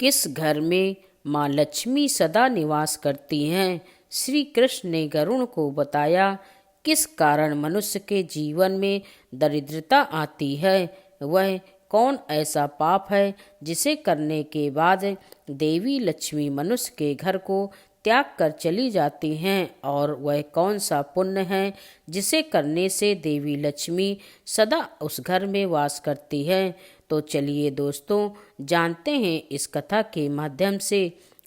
किस घर में माँ लक्ष्मी सदा निवास करती हैं? श्री कृष्ण ने गरुड़ को बताया किस कारण मनुष्य के जीवन में दरिद्रता आती है। वह कौन ऐसा पाप है जिसे करने के बाद देवी लक्ष्मी मनुष्य के घर को त्याग कर चली जाती हैं, और वह कौन सा पुण्य है जिसे करने से देवी लक्ष्मी सदा उस घर में वास करती है। तो चलिए दोस्तों, जानते हैं इस कथा के माध्यम से।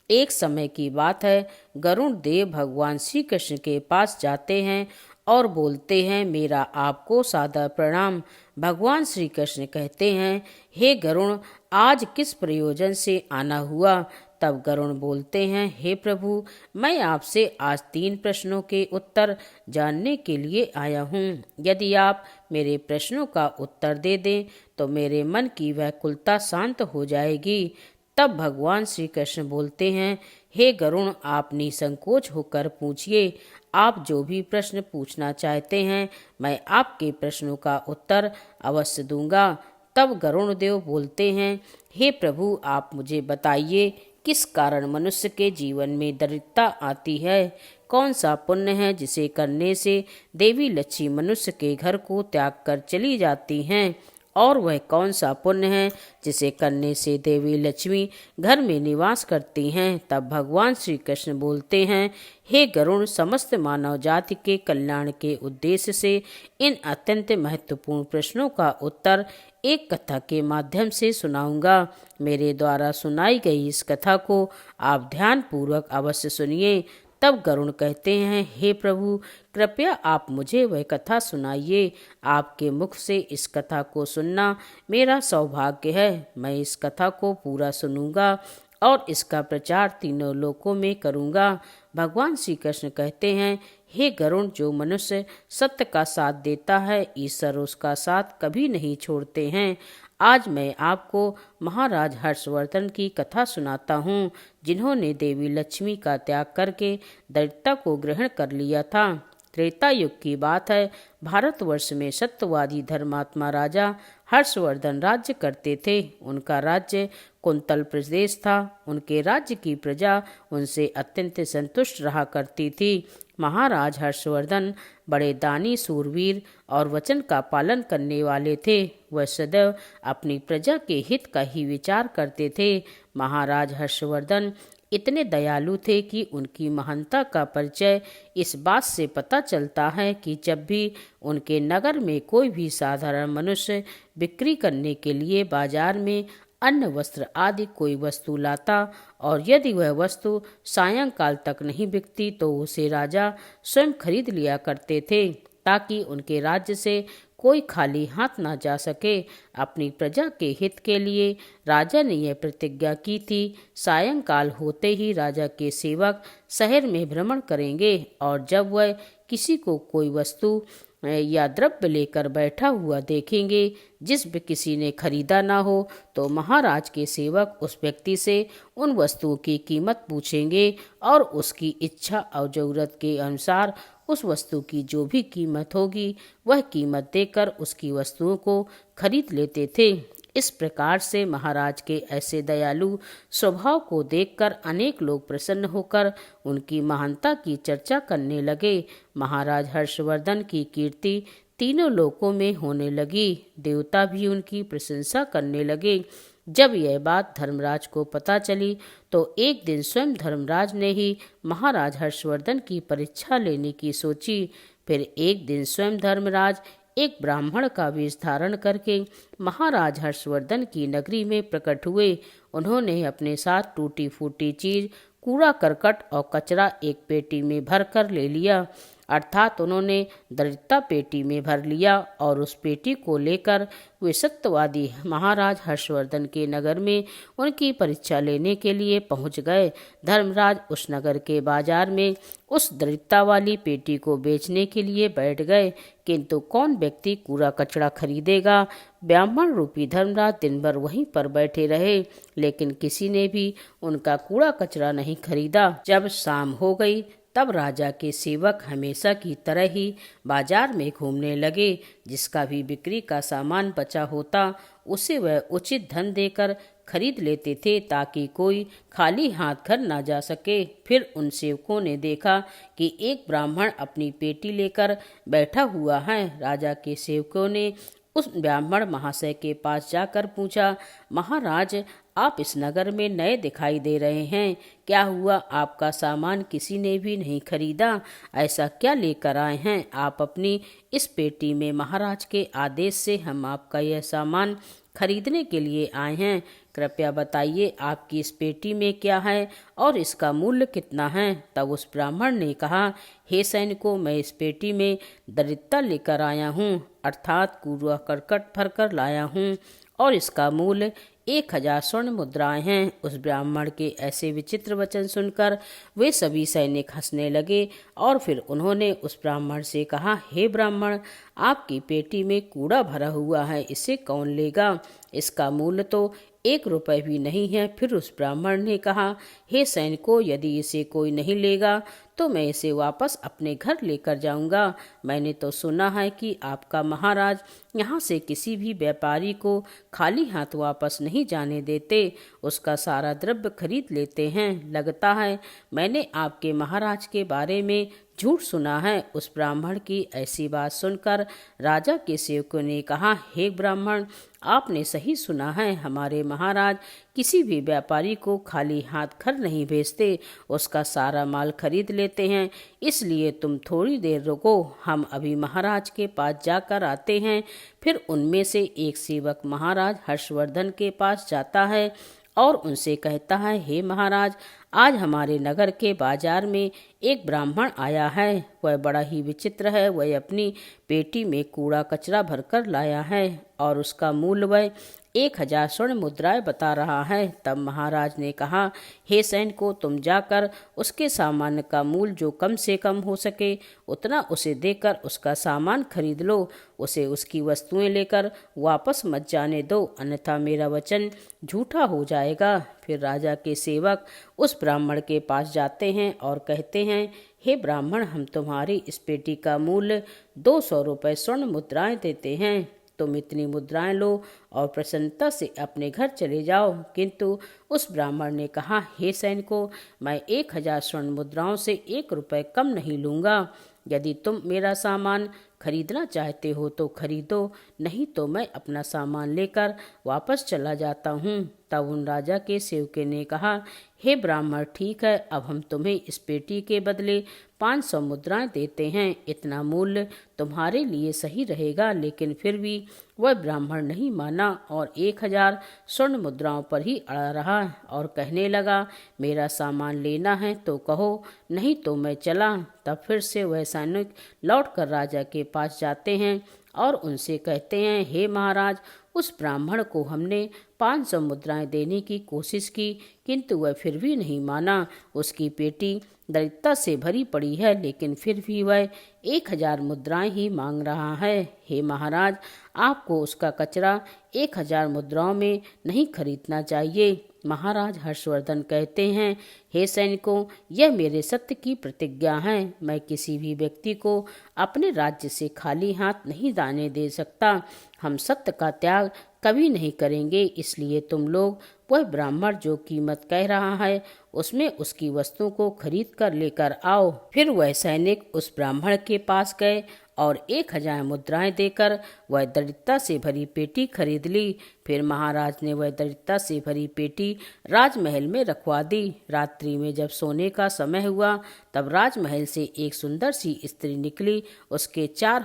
एक समय की बात है, गरुड़ देव भगवान श्री कृष्ण के पास जाते हैं और बोलते हैं, मेरा आपको सादर प्रणाम। भगवान श्री कृष्ण कहते हैं, हे गरुड़, आज किस प्रयोजन से आना हुआ? तब गरुड़ बोलते हैं, हे प्रभु, मैं आपसे आज 3 प्रश्नों के उत्तर जानने के लिए आया हूँ। यदि आप मेरे प्रश्नों का उत्तर दे दें तो मेरे मन की व्याकुलता शांत हो जाएगी। तब भगवान श्री कृष्ण बोलते हैं, हे गरुड़, आप निसंकोच होकर पूछिए। आप जो भी प्रश्न पूछना चाहते हैं मैं आपके प्रश्नों का उत्तर अवश्य दूंगा। तब गरुड़ देव बोलते हैं, हे प्रभु, आप मुझे बताइए किस कारण मनुष्य के जीवन में दरिद्रता आती है? कौन सा पुण्य है जिसे करने से देवी लक्ष्मी मनुष्य के घर को त्याग कर चली जाती हैं, और वह कौन सा पुण्य है जिसे करने से देवी लक्ष्मी घर में निवास करती हैं? तब भगवान श्री कृष्ण बोलते हैं, हे गरुड़, समस्त मानव जाति के कल्याण के उद्देश्य से इन अत्यंत महत्वपूर्ण प्रश्नों का उत्तर एक कथा के माध्यम से सुनाऊंगा। मेरे द्वारा सुनाई गई इस कथा को आप ध्यान पूर्वक अवश्य सुनिए। तब गरुड़ कहते हैं, हे प्रभु, कृपया आप मुझे वह कथा सुनाइए। आपके मुख से इस कथा को सुनना मेरा सौभाग्य है। मैं इस कथा को पूरा सुनूंगा और इसका प्रचार तीनों लोकों में करूंगा। भगवान श्री कृष्ण कहते हैं, हे गरुड़, जो मनुष्य सत्य का साथ देता है, ईश्वर उसका साथ कभी नहीं छोड़ते हैं। आज मैं आपको महाराज हर्षवर्धन की कथा सुनाता हूँ, जिन्होंने देवी लक्ष्मी का त्याग करके दरिद्रता को ग्रहण कर लिया था। त्रेता युग की बात है। भारतवर्ष में सत्यवादी धर्मात्मा राजा हर्षवर्धन राज्य करते थे। उनका राज्य कुंतल प्रदेश था। उनके राज्य की प्रजा उनसे अत्यंत संतुष्ट रहा करती थी। महाराज हर्षवर्धन बड़े दानी, सूरवीर और वचन का पालन करने वाले थे। वह सदैव अपनी प्रजा के हित का ही विचार करते थे। महाराज हर्षवर्धन इतने दयालु थे कि उनकी महानता का परिचय इस बात से पता चलता है कि जब भी उनके नगर में कोई भी साधारण मनुष्य बिक्री करने के लिए बाजार में अन्न, वस्त्र आदि कोई वस्तु लाता, और यदि वह वस्तु सायंकाल तक नहीं बिकती तो उसे राजा स्वयं खरीद लिया करते थे, ताकि उनके राज्य से कोई खाली हाथ ना जा सके। अपनी प्रजा के हित के लिए राजा ने यह प्रतिज्ञा की थी, सायंकाल होते ही राजा के सेवक शहर में भ्रमण करेंगे, और जब वह किसी को कोई वस्तु या द्रव्य लेकर बैठा हुआ देखेंगे जिस भी किसी ने खरीदा ना हो, तो महाराज के सेवक उस व्यक्ति से उन वस्तुओं की कीमत पूछेंगे और उसकी इच्छा और जरूरत के अनुसार उस वस्तु की जो भी कीमत होगी वह कीमत देकर उसकी वस्तुओं को खरीद लेते थे। इस प्रकार से महाराज के ऐसे दयालु स्वभाव को देखकर अनेक लोग प्रसन्न होकर उनकी महानता की चर्चा करने लगे। महाराज हर्षवर्धन की कीर्ति तीनों लोकों में होने लगी। देवता भी उनकी प्रशंसा करने लगे। जब यह बात धर्मराज को पता चली तो एक दिन स्वयं धर्मराज ने ही महाराज हर्षवर्धन की परीक्षा लेने की सोची। फिर एक दिन स्वयं धर्मराज एक ब्राह्मण का वेश धारण करके महाराज हर्षवर्धन की नगरी में प्रकट हुए। उन्होंने अपने साथ टूटी फूटी चीज, कूड़ा करकट और कचरा एक पेटी में भर कर ले लिया, अर्थात उन्होंने दरिद्रता पेटी में भर लिया, और उस पेटी को लेकर वे सत्यवादी महाराज हर्षवर्धन के नगर में उनकी परीक्षा लेने के लिए पहुंच गए। धर्मराज उस नगर के बाजार में उस दरिद्रता वाली पेटी को बेचने के लिए बैठ गए, किंतु कौन व्यक्ति कूड़ा कचरा खरीदेगा? ब्राह्मण रूपी धर्मराज दिन भर वहीं पर बैठे रहे, लेकिन किसी ने भी उनका कूड़ा कचरा नहीं खरीदा। जब शाम हो गई तब राजा के सेवक हमेशा की तरह ही बाजार में घूमने लगे। जिसका भी बिक्री का सामान बचा होता उसे वह उचित धन देकर खरीद लेते थे ताकि कोई खाली हाथ घर ना जा सके। फिर उन सेवकों ने देखा कि एक ब्राह्मण अपनी पेटी लेकर बैठा हुआ है। राजा के सेवकों ने उस ब्राह्मण महाशय के पास जाकर पूछा, महाराज, आप इस नगर में नए दिखाई दे रहे हैं, क्या हुआ? आपका सामान किसी ने भी नहीं खरीदा? ऐसा क्या लेकर आए हैं आप अपनी इस पेटी में? महाराज के आदेश से हम आपका यह सामान खरीदने के लिए आए हैं। कृपया बताइए आपकी इस पेटी में क्या है और इसका मूल्य कितना है? तब उस ब्राह्मण ने कहा, हे सैनिकों, मैं इस पेटी में दरिद्रता लेकर आया हूँ, अर्थात कूड़ा करकट भरकर लाया हूँ और इसका मूल्य 1000 स्वर्ण मुद्राएं हैं। उस ब्राह्मण के ऐसे विचित्र वचन सुनकर वे सभी सैनिक हंसने लगे और फिर उन्होंने उस ब्राह्मण से कहा, हे ब्राह्मण, आपकी पेटी में कूड़ा भरा हुआ है, इसे कौन लेगा? इसका मूल्य तो 1 रुपये भी नहीं है। फिर उस ब्राह्मण ने कहा, हे सैनिकों, यदि इसे कोई नहीं लेगा तो मैं इसे वापस अपने घर लेकर जाऊंगा। मैंने तो सुना है कि आपका महाराज यहाँ से किसी भी व्यापारी को खाली हाथ वापस नहीं जाने देते, उसका सारा द्रव्य खरीद लेते हैं। लगता है मैंने आपके महाराज के बारे में झूठ सुना है। उस ब्राह्मण की ऐसी बात सुनकर राजा के सेवकों ने कहा, हे ब्राह्मण, आपने सही सुना है, हमारे महाराज किसी भी व्यापारी को खाली हाथ घर नहीं भेजते, उसका सारा माल खरीद लेते हैं। इसलिए तुम थोड़ी देर रुको, हम अभी महाराज के पास जाकर आते हैं। फिर उनमें से एक सेवक महाराज हर्षवर्धन के पास जाता है और उनसे कहता है, हे महाराज, आज हमारे नगर के बाजार में एक ब्राह्मण आया है। वह बड़ा ही विचित्र है। वह अपनी पेटी में कूड़ा कचरा भरकर लाया है और उसका मूल्य वह 1000 स्वर्ण मुद्राएं बता रहा है। तब महाराज ने कहा, हे सैनिकों, तुम जाकर उसके सामान का मूल्य जो कम से कम हो सके उतना उसे देकर उसका सामान खरीद लो। उसे उसकी वस्तुएं लेकर वापस मत जाने दो, अन्यथा मेरा वचन झूठा हो जाएगा। फिर राजा के सेवक उस ब्राह्मण के पास जाते हैं और कहते हैं, हे ब्राह्मण, हम तुम्हारी इस पेटी का मूल्य 200 रुपये स्वर्ण मुद्राएं देते हैं। तुम इतनी मुद्राएं लो और प्रसन्नता से अपने घर चले जाओ। किंतु उस ब्राह्मण ने कहा, हे सैनिकों, मैं 1000 स्वर्ण मुद्राओं से 1 रुपये कम नहीं लूँगा। यदि तुम मेरा सामान खरीदना चाहते हो तो खरीदो, नहीं तो मैं अपना सामान लेकर वापस चला जाता हूँ। तब उन राजा के सेवके ने कहा, हे ब्राह्मण, ठीक है, अब हम तुम्हें इस पेटी के बदले 500 मुद्राएं देते हैं। इतना मूल्य तुम्हारे लिए सही रहेगा। लेकिन फिर भी वह ब्राह्मण नहीं माना और 1000 स्वर्ण मुद्राओं पर ही अड़ा रहा और कहने लगा, मेरा सामान लेना है तो कहो, नहीं तो मैं चला। तब फिर से वह सैनिक लौटकर राजा के पास जाते हैं और उनसे कहते हैं, हे महाराज, उस ब्राह्मण को हमने 500 मुद्राएं देने की कोशिश की, किंतु वह फिर भी नहीं माना। उसकी पेटी दरिद्रता से भरी पड़ी है, लेकिन फिर भी वह 1000 मुद्राएं ही मांग रहा है। हे महाराज, आपको उसका कचरा 1000 मुद्राओं में नहीं खरीदना चाहिए। महाराज हर्षवर्धन कहते हैं, हे सैनिकों, यह मेरे सत्य की प्रतिज्ञा है। मैं किसी भी व्यक्ति को अपने राज्य से खाली हाथ नहीं जाने दे सकता। हम सत्य का त्याग कभी नहीं करेंगे। इसलिए तुम लोग वह ब्राह्मण जो कीमत कह रहा है उसमें उसकी वस्तु को खरीद कर लेकर आओ। फिर वह सैनिक उस ब्राह्मण के पास गए और 1000 मुद्राएं देकर वह दरिद्रता से भरी पेटी खरीद ली। फिर महाराज ने वह दरिद्रता से भरी पेटी राजमहल में रखवा दी। रात्रि में जब सोने का समय हुआ तब राजमहल से एक सुंदर सी स्त्री निकली। उसके 4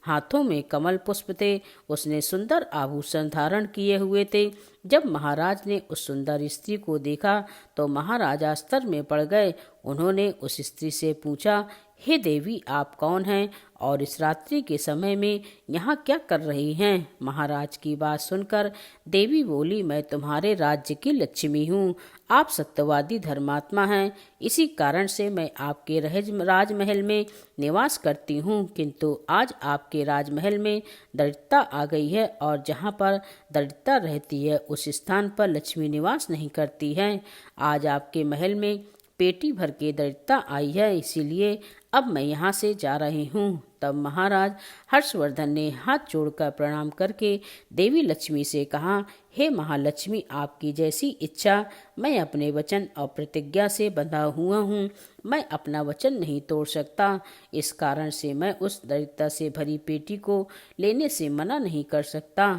हाथों में कमल पुष्प थे। उसने सुंदर आभूषण धारण किए हुए थे। जब महाराज ने उस सुंदर स्त्री को देखा तो महाराज आश्चर्य में पड़ गए। उन्होंने उस स्त्री से पूछा, हे देवी, आप कौन हैं और इस रात्रि के समय में यहाँ क्या कर रही हैं? महाराज की बात सुनकर देवी बोली, मैं तुम्हारे राज्य की लक्ष्मी हूँ। आप सत्यवादी धर्मात्मा हैं, इसी कारण से मैं आपके राजमहल में निवास करती हूँ। किंतु आज आपके राजमहल में दरिद्रता आ गई है और जहाँ पर दरिद्रता रहती है उस स्थान पर लक्ष्मी निवास नहीं करती है। आज आपके महल में पेटी भर के दरिद्रता आई है, इसीलिए अब मैं यहाँ से जा रही हूँ। तब महाराज हर्षवर्धन ने हाथ जोड़कर प्रणाम करके देवी लक्ष्मी से कहा, हे महालक्ष्मी, आपकी जैसी इच्छा। मैं अपने वचन और प्रतिज्ञा से बंधा हुआ हूँ। मैं अपना वचन नहीं तोड़ सकता। इस कारण से मैं उस दरिद्रता से भरी पेटी को लेने से मना नहीं कर सकता।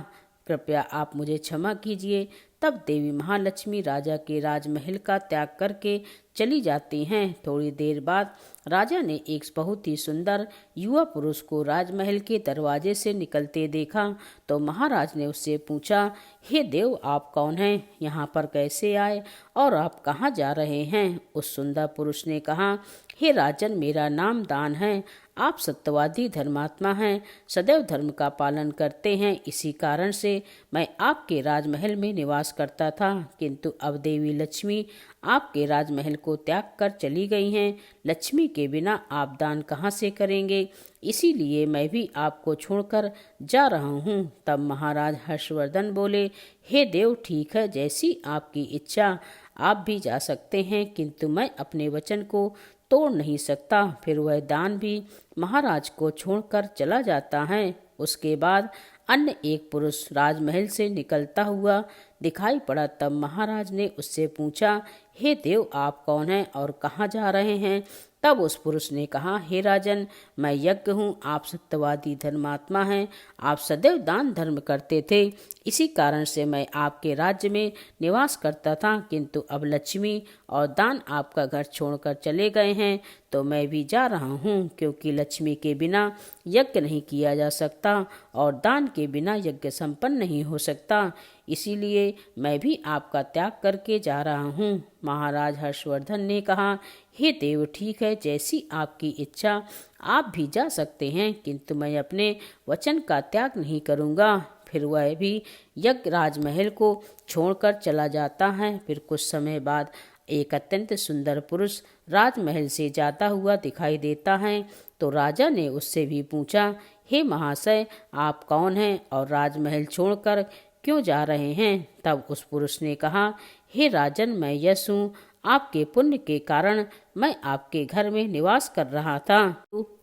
कृपया आप मुझे क्षमा कीजिए। तब देवी महालक्ष्मी राजा के राजमहल का त्याग करके चली जाती हैं। थोड़ी देर बाद राजा ने एक बहुत ही सुंदर युवा पुरुष को राजमहल के दरवाजे से निकलते देखा तो महाराज ने उससे पूछा, हे देव, आप कौन हैं? यहाँ पर कैसे आए और आप कहाँ जा रहे हैं? उस सुंदर पुरुष ने कहा, हे राजन, मेरा नाम दान है। आप सत्यवादी धर्मात्मा हैं, सदैव धर्म का पालन करते हैं। इसी कारण से मैं आपके राजमहल में निवास करता था, किंतु अब देवी लक्ष्मी आपके राजमहल को त्याग कर चली गई हैं। लक्ष्मी के बिना आप दान कहाँ से करेंगे? इसीलिए मैं भी आपको छोड़कर जा रहा हूँ। तब महाराज हर्षवर्धन बोले, हे देव, ठीक है, जैसी आपकी इच्छा। आप भी जा सकते हैं, किंतु मैं अपने वचन को तोड़ नहीं सकता। फिर वह दान भी महाराज को छोड़कर चला जाता है। उसके बाद अन्य एक पुरुष राजमहल से निकलता हुआ दिखाई पड़ा। तब महाराज ने उससे पूछा, हे देव, आप कौन हैं और कहाँ जा रहे हैं? तब उस पुरुष ने कहा, हे राजन, मैं यज्ञ हूँ। आप सत्यवादी धर्मात्मा हैं। आप सदैव दान धर्म करते थे, इसी कारण से मैं आपके राज्य में निवास करता था, किंतु अब लक्ष्मी और दान आपका घर छोड़कर चले गए हैं तो मैं भी जा रहा हूँ, क्योंकि लक्ष्मी के बिना यज्ञ नहीं किया जा सकता और दान के बिना यज्ञ संपन्न नहीं हो सकता। इसीलिए मैं भी आपका त्याग करके जा रहा हूँ। महाराज हर्षवर्धन ने कहा, हे देव, ठीक है, जैसी आपकी इच्छा। आप भी जा सकते हैं, किंतु मैं अपने वचन का त्याग नहीं करूँगा। फिर वह भी यज्ञ राजमहल को छोड़कर चला जाता है। फिर कुछ समय बाद एक अत्यंत सुंदर पुरुष राजमहल से जाता हुआ दिखाई देता है तो राजा ने उससे भी पूछा, हे महाशय, आप कौन हैं और राजमहल छोड़कर क्यों जा रहे हैं? तब उस पुरुष ने कहा, हे राजन, मैं यश हूँ। आपके पुण्य के कारण मैं आपके घर में निवास कर रहा था।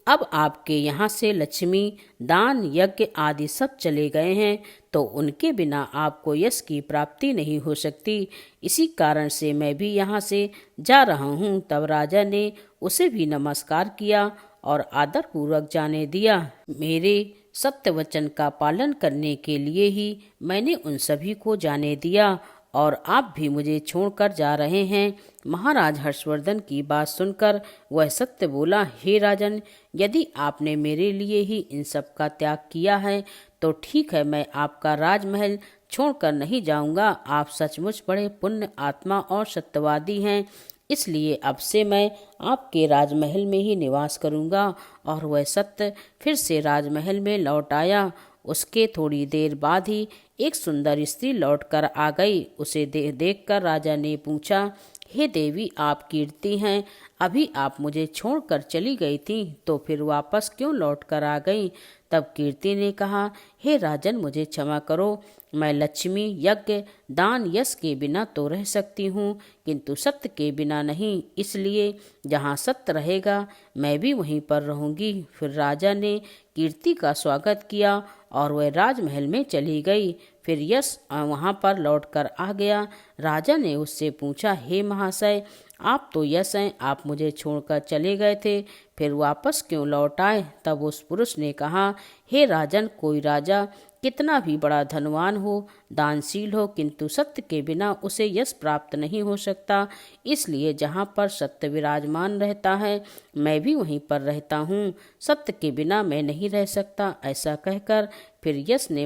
अब आपके यहाँ से लक्ष्मी, दान, यज्ञ आदि सब चले गए हैं तो उनके बिना आपको यश की प्राप्ति नहीं हो सकती। इसी कारण से मैं भी यहाँ से जा रहा हूँ। तब राजा ने उसे भी नमस्कार किया और आदर पूर्वक जाने दिया। मेरे सत्य वचन का पालन करने के लिए ही मैंने उन सभी को जाने दिया और आप भी मुझे छोड़कर जा रहे हैं। महाराज हर्षवर्धन की बात सुनकर वह सत्य बोला, हे राजन, यदि आपने मेरे लिए ही इन सब का त्याग किया है तो ठीक है, मैं आपका राजमहल छोड़कर नहीं जाऊंगा। आप सचमुच बड़े पुण्य आत्मा और सत्यवादी हैं, इसलिए अब से मैं आपके राजमहल में ही निवास करूंगा। और वह सत्य फिर से राजमहल में लौट आया। उसके थोड़ी देर बाद ही एक सुंदर स्त्री लौटकर आ गई। उसे देखकर राजा ने पूछा, हे देवी, आप कीर्ति हैं। अभी आप मुझे छोड़कर चली गई थी तो फिर वापस क्यों लौटकर आ गई? तब कीर्ति ने कहा, हे राजन, मुझे क्षमा करो। मैं लक्ष्मी, यज्ञ, दान, यश के बिना तो रह सकती हूँ, किंतु सत्य के बिना नहीं। इसलिए जहाँ सत्य रहेगा मैं भी वहीं पर रहूँगी। फिर राजा ने कीर्ति का स्वागत किया और वह राजमहल में चली गई। फिर यश वहाँ पर लौटकर आ गया। राजा ने उससे पूछा, हे महाशय, आप तो यश हैं, आप मुझे छोड़कर चले गए थे, फिर वापस क्यों लौट आए? तब उस पुरुष ने कहा, हे राजन, कोई राजा कितना भी बड़ा धनवान हो, दानशील हो, किंतु सत्य के बिना उसे यश प्राप्त नहीं हो सकता। इसलिए जहाँ पर सत्य विराजमान रहता है मैं भी वहीं पर रहता हूँ। सत्य के बिना मैं नहीं रह सकता। ऐसा कहकर फिर यश ने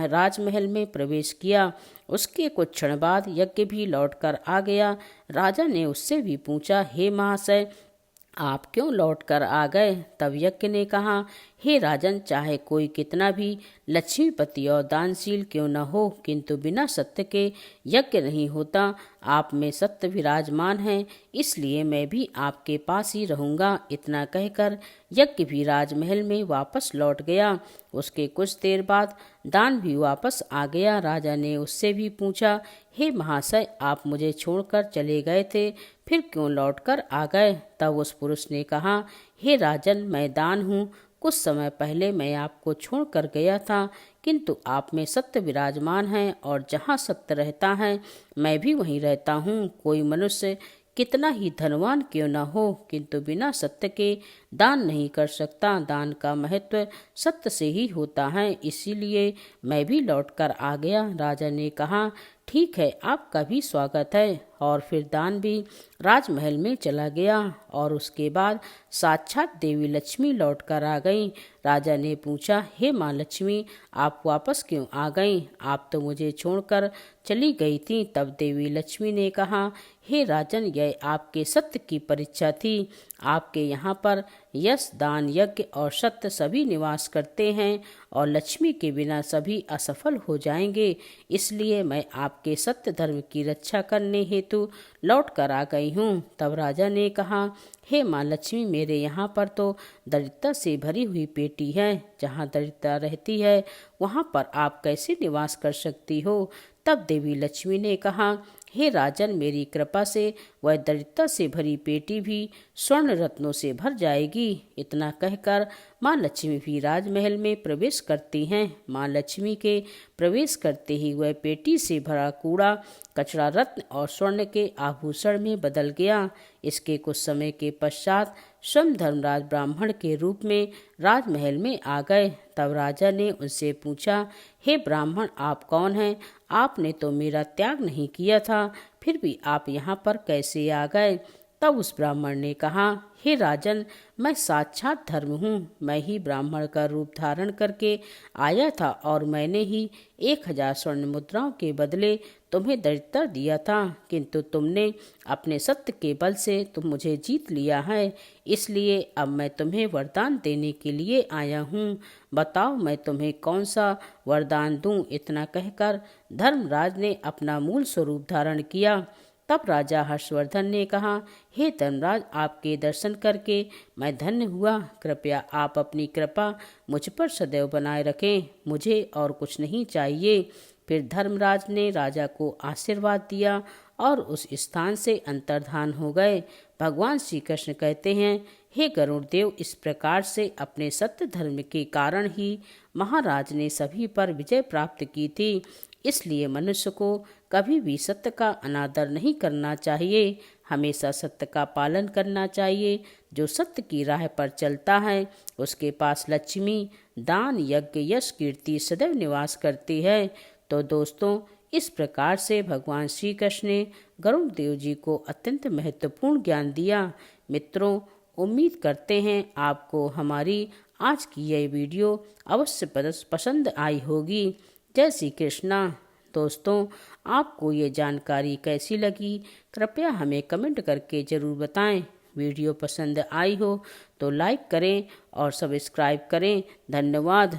राजमहल में प्रवेश किया। उसके कुछ क्षण बाद यज्ञ भी लौटकर आ गया। राजा ने उससे भी पूछा, हे महाशय, आप क्यों लौट कर आ गए? तब यज्ञ ने कहा, हे राजन, चाहे कोई कितना भी लक्ष्मीपति और दानशील क्यों न हो, किंतु बिना सत्य के यज्ञ नहीं होता। आप में सत्य विराजमान है, इसलिए मैं भी आपके पास ही रहूंगा। इतना कहकर यज्ञ भी राजमहल में वापस लौट गया। उसके कुछ देर बाद दान भी वापस आ गया। राजा ने उससे भी पूछा, हे महाशय, आप मुझे छोड़कर चले गए थे, फिर क्यों लौटकर आ गए? तब उस पुरुष ने कहा, हे राजन, मैं दान हूँ। कुछ समय पहले मैं आपको छोड़कर गया था, किंतु आप में सत्य विराजमान है और जहाँ सत्य रहता है मैं भी वहीं रहता हूँ। कोई मनुष्य कितना ही धनवान क्यों न हो, किंतु बिना सत्य के दान नहीं कर सकता। दान का महत्व सत्य से ही होता है, इसीलिए मैं भी लौटकर आ गया। राजा ने कहा, ठीक है, आपका भी स्वागत है। और फिर दान भी राजमहल में चला गया और उसके बाद साक्षात देवी लक्ष्मी लौटकर आ गईं। राजा ने पूछा, हे माँ लक्ष्मी, आप वापस क्यों आ गईं? आप तो मुझे छोड़कर चली गई थी। तब देवी लक्ष्मी ने कहा, हे राजन, यह आपके सत्य की परीक्षा थी। आपके यहाँ पर यश, दान, यज्ञ और सत्य सभी निवास करते हैं और लक्ष्मी के बिना सभी असफल हो जाएंगे। इसलिए मैं आपके सत्य धर्म की रक्षा करने हेतु लौट कर आ गई हूँ। तब राजा ने कहा, हे माँ लक्ष्मी, मेरे यहाँ पर तो दरिद्रता से भरी हुई पेटी है। जहाँ दरिद्रता रहती है वहाँ पर आप कैसे निवास कर सकती हो? तब देवी लक्ष्मी ने कहा, हे राजन, मेरी कृपा से वह दरिद्रता से भरी पेटी भी स्वर्ण रत्नों से भर जाएगी। इतना कहकर माँ लक्ष्मी भी राजमहल में प्रवेश करती हैं। माँ लक्ष्मी के प्रवेश करते ही वह पेटी से भरा कूड़ा कचरा रत्न और स्वर्ण के आभूषण में बदल गया। इसके कुछ समय के पश्चात स्वयं धर्मराज ब्राह्मण के रूप में राजमहल में आ गए। तब राजा ने उनसे पूछा, हे ब्राह्मण, आप कौन हैं? आपने तो मेरा त्याग नहीं किया था, फिर भी आप यहाँ पर कैसे आ गए? तब उस ब्राह्मण ने कहा, हे राजन, मैं साक्षात धर्म हूँ। मैं ही ब्राह्मण का रूप धारण करके आया था और मैंने ही 1000 स्वर्ण मुद्राओं के बदले तुम्हें दरिद्रता दिया था, किंतु तुमने अपने सत्य के बल से तुम मुझे जीत लिया है। इसलिए अब मैं तुम्हें वरदान देने के लिए आया हूँ। बताओ, मैं तुम्हें कौन सा वरदान दूँ? इतना कहकर धर्मराज ने अपना मूल स्वरूप धारण किया। तब राजा हर्षवर्धन ने कहा, हे धर्मराज, आपके दर्शन करके मैं धन्य हुआ। कृपया आप अपनी कृपा मुझ पर सदैव बनाए रखें, मुझे और कुछ नहीं चाहिए। फिर धर्मराज ने राजा को आशीर्वाद दिया और उस स्थान से अंतर्धान हो गए। भगवान श्री कृष्ण कहते हैं, हे गरुड़ देव, इस प्रकार से अपने सत्य धर्म के कारण ही महाराज ने सभी पर विजय प्राप्त की थी। इसलिए मनुष्य को कभी भी सत्य का अनादर नहीं करना चाहिए, हमेशा सत्य का पालन करना चाहिए। जो सत्य की राह पर चलता है उसके पास लक्ष्मी, दान, यज्ञ, यश, कीर्ति सदैव निवास करती है। तो दोस्तों, इस प्रकार से भगवान श्री कृष्ण ने गरुड़ देव जी को अत्यंत महत्वपूर्ण ज्ञान दिया। मित्रों, उम्मीद करते हैं आपको हमारी आज की यह वीडियो अवश्य पसंद आई होगी। जय श्री कृष्णा। दोस्तों, आपको ये जानकारी कैसी लगी, कृपया हमें कमेंट करके ज़रूर बताएं। वीडियो पसंद आई हो तो लाइक करें और सब्सक्राइब करें। धन्यवाद।